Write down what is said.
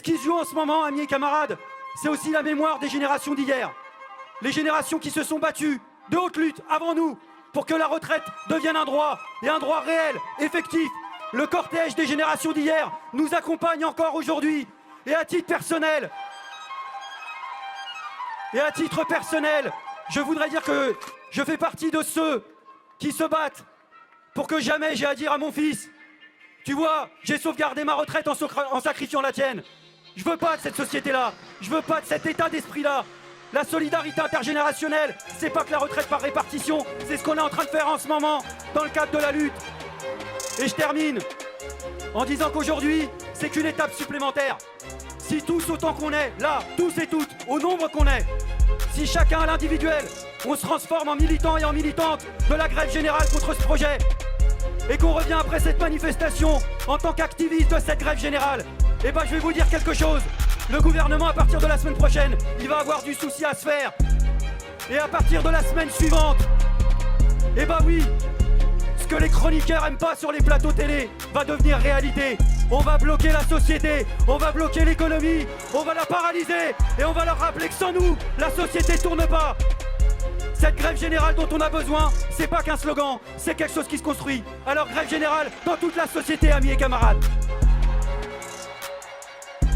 ce qui se joue en ce moment, amis et camarades, c'est aussi la mémoire des générations d'hier. Les générations qui se sont battues de haute lutte avant nous pour que la retraite devienne un droit, et un droit réel, effectif. Le cortège des générations d'hier nous accompagne encore aujourd'hui. Et à titre personnel, je voudrais dire que je fais partie de ceux qui se battent pour que jamais j'ai à dire à mon fils: tu vois, j'ai sauvegardé ma retraite en sacrifiant la tienne. Je veux pas de cette société-là, je veux pas de cet état d'esprit-là. La solidarité intergénérationnelle, c'est pas que la retraite par répartition, c'est ce qu'on est en train de faire en ce moment dans le cadre de la lutte. Et je termine en disant qu'aujourd'hui, c'est qu'une étape supplémentaire. Si tous autant qu'on est, là, tous et toutes, au nombre qu'on est, si chacun à l'individuel, on se transforme en militants et en militantes de la grève générale contre ce projet, et qu'on revient après cette manifestation en tant qu'activiste de cette grève générale, eh ben je vais vous dire quelque chose. Le gouvernement, à partir de la semaine prochaine, il va avoir du souci à se faire. Et à partir de la semaine suivante, eh ben oui, ce que les chroniqueurs aiment pas sur les plateaux télé va devenir réalité. On va bloquer la société, on va bloquer l'économie, on va la paralyser et on va leur rappeler que sans nous, la société tourne pas. Cette grève générale dont on a besoin, c'est pas qu'un slogan, c'est quelque chose qui se construit. Alors grève générale dans toute la société, amis et camarades.